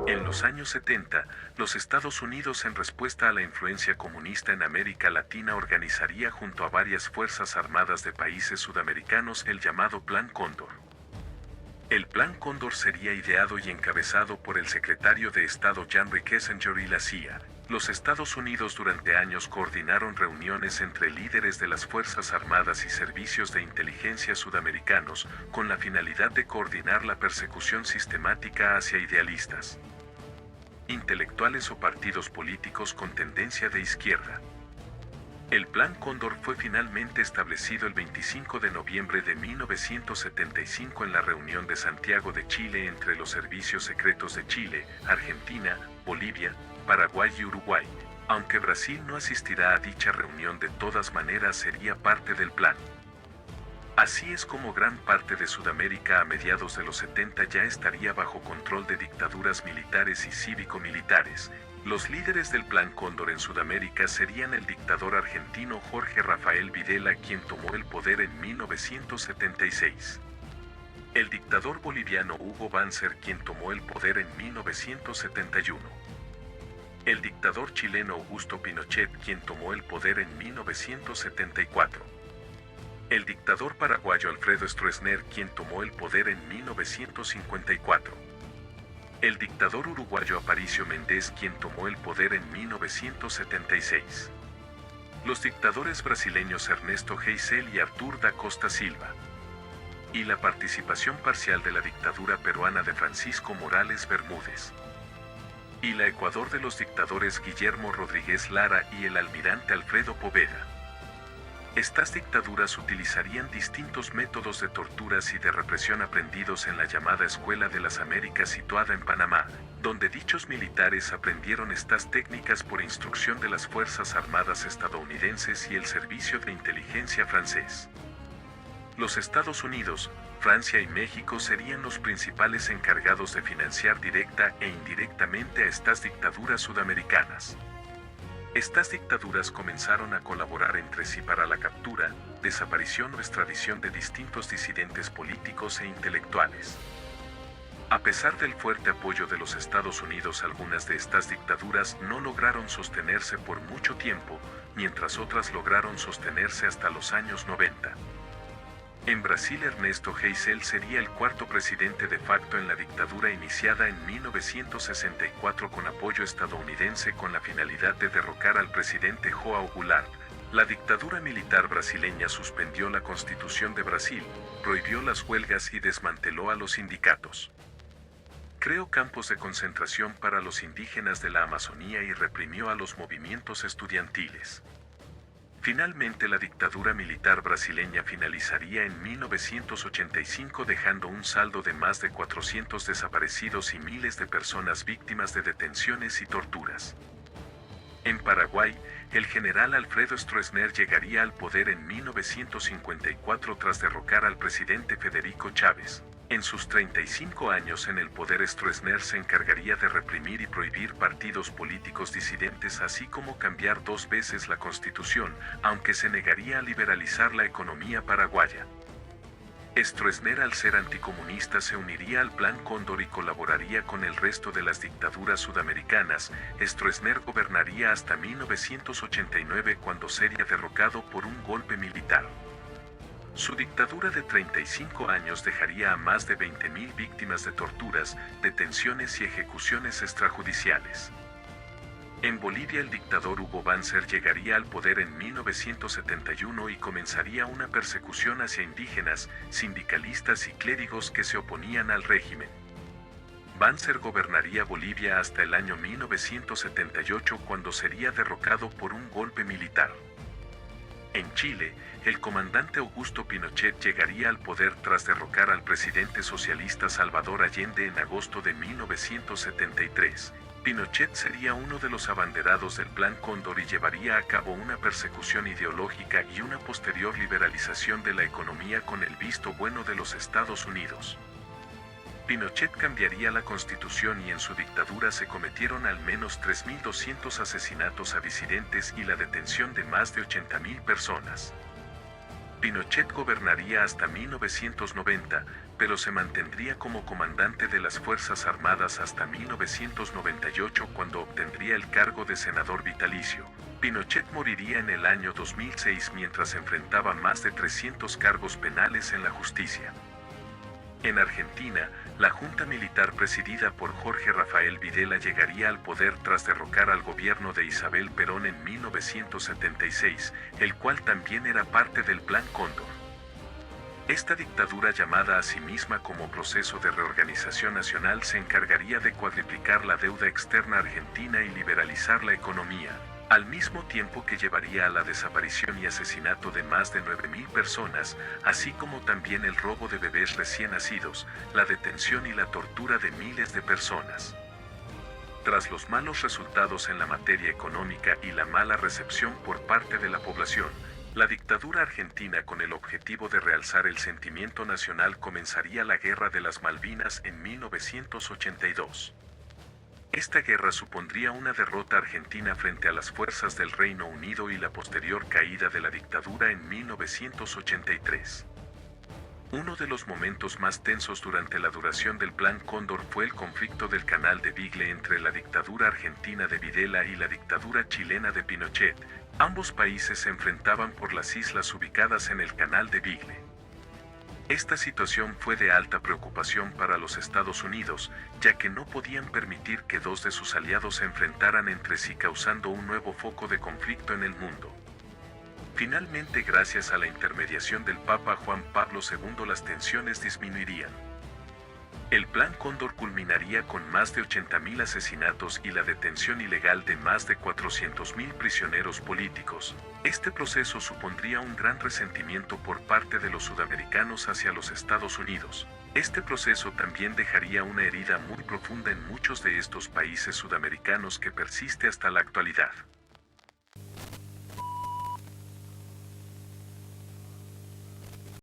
En los años 70, los Estados Unidos, en respuesta a la influencia comunista en América Latina, organizaría junto a varias fuerzas armadas de países sudamericanos el llamado Plan Cóndor. El Plan Cóndor sería ideado y encabezado por el secretario de Estado Henry Kissinger y la CIA. Los Estados Unidos durante años coordinaron reuniones entre líderes de las Fuerzas Armadas y servicios de inteligencia sudamericanos, con la finalidad de coordinar la persecución sistemática hacia idealistas, intelectuales o partidos políticos con tendencia de izquierda. El Plan Cóndor fue finalmente establecido el 25 de noviembre de 1975 en la reunión de Santiago de Chile entre los servicios secretos de Chile, Argentina, Bolivia, Paraguay y Uruguay. Aunque Brasil no asistirá a dicha reunión, de todas maneras sería parte del plan. Así es como gran parte de Sudamérica a mediados de los 70 ya estaría bajo control de dictaduras militares y cívico-militares. Los líderes del Plan Cóndor en Sudamérica serían el dictador argentino Jorge Rafael Videla, quien tomó el poder en 1976. El dictador boliviano Hugo Banzer, quien tomó el poder en 1971. El dictador chileno Augusto Pinochet, quien tomó el poder en 1974. El dictador paraguayo Alfredo Stroessner, quien tomó el poder en 1954. El dictador uruguayo Aparicio Méndez, quien tomó el poder en 1976. Los dictadores brasileños Ernesto Geisel y Artur da Costa Silva. Y la participación parcial de la dictadura peruana de Francisco Morales Bermúdez. Y la Ecuador de los dictadores Guillermo Rodríguez Lara y el almirante Alfredo Poveda. Estas dictaduras utilizarían distintos métodos de torturas y de represión aprendidos en la llamada Escuela de las Américas, situada en Panamá, donde dichos militares aprendieron estas técnicas por instrucción de las Fuerzas Armadas estadounidenses y el Servicio de Inteligencia francés. Los Estados Unidos, Francia y México serían los principales encargados de financiar directa e indirectamente a estas dictaduras sudamericanas. Estas dictaduras comenzaron a colaborar entre sí para la captura, desaparición o extradición de distintos disidentes políticos e intelectuales. A pesar del fuerte apoyo de los Estados Unidos, algunas de estas dictaduras no lograron sostenerse por mucho tiempo, mientras otras lograron sostenerse hasta los años 90. En Brasil, Ernesto Geisel sería el cuarto presidente de facto en la dictadura iniciada en 1964 con apoyo estadounidense, con la finalidad de derrocar al presidente João Goulart. La dictadura militar brasileña suspendió la Constitución de Brasil, prohibió las huelgas y desmanteló a los sindicatos. Creó campos de concentración para los indígenas de la Amazonía y reprimió a los movimientos estudiantiles. Finalmente, la dictadura militar brasileña finalizaría en 1985, dejando un saldo de más de 400 desaparecidos y miles de personas víctimas de detenciones y torturas. En Paraguay, el general Alfredo Stroessner llegaría al poder en 1954 tras derrocar al presidente Federico Chávez. En sus 35 años en el poder, Stroessner se encargaría de reprimir y prohibir partidos políticos disidentes, así como cambiar 2 veces la Constitución, aunque se negaría a liberalizar la economía paraguaya. Stroessner, al ser anticomunista, se uniría al Plan Cóndor y colaboraría con el resto de las dictaduras sudamericanas. Stroessner gobernaría hasta 1989, cuando sería derrocado por un golpe militar. Su dictadura de 35 años dejaría a más de 20.000 víctimas de torturas, detenciones y ejecuciones extrajudiciales. En Bolivia, el dictador Hugo Banzer llegaría al poder en 1971 y comenzaría una persecución hacia indígenas, sindicalistas y clérigos que se oponían al régimen. Banzer gobernaría Bolivia hasta el año 1978, cuando sería derrocado por un golpe militar. En Chile, el comandante Augusto Pinochet llegaría al poder tras derrocar al presidente socialista Salvador Allende en agosto de 1973. Pinochet sería uno de los abanderados del Plan Cóndor y llevaría a cabo una persecución ideológica y una posterior liberalización de la economía con el visto bueno de los Estados Unidos. Pinochet cambiaría la Constitución y en su dictadura se cometieron al menos 3.200 asesinatos a disidentes y la detención de más de 80.000 personas. Pinochet gobernaría hasta 1990, pero se mantendría como comandante de las Fuerzas Armadas hasta 1998 cuando obtendría el cargo de senador vitalicio. Pinochet moriría en el año 2006 mientras enfrentaba más de 300 cargos penales en la justicia. En Argentina, la junta militar presidida por Jorge Rafael Videla llegaría al poder tras derrocar al gobierno de Isabel Perón en 1976, el cual también era parte del Plan Cóndor. Esta dictadura, llamada a sí misma como Proceso de Reorganización Nacional, se encargaría de cuadriplicar la deuda externa argentina y liberalizar la economía, al mismo tiempo que llevaría a la desaparición y asesinato de más de 9.000 personas, así como también el robo de bebés recién nacidos, la detención y la tortura de miles de personas. Tras los malos resultados en la materia económica y la mala recepción por parte de la población, la dictadura argentina, con el objetivo de realzar el sentimiento nacional, comenzaría la Guerra de las Malvinas en 1982. Esta guerra supondría una derrota argentina frente a las fuerzas del Reino Unido y la posterior caída de la dictadura en 1983. Uno de los momentos más tensos durante la duración del Plan Cóndor fue el conflicto del Canal de Beagle entre la dictadura argentina de Videla y la dictadura chilena de Pinochet. Ambos países se enfrentaban por las islas ubicadas en el Canal de Beagle. Esta situación fue de alta preocupación para los Estados Unidos, ya que no podían permitir que dos de sus aliados se enfrentaran entre sí, causando un nuevo foco de conflicto en el mundo. Finalmente, gracias a la intermediación del Papa Juan Pablo II, las tensiones disminuirían. El Plan Cóndor culminaría con más de 80.000 asesinatos y la detención ilegal de más de 400.000 prisioneros políticos. Este proceso supondría un gran resentimiento por parte de los sudamericanos hacia los Estados Unidos. Este proceso también dejaría una herida muy profunda en muchos de estos países sudamericanos que persiste hasta la actualidad.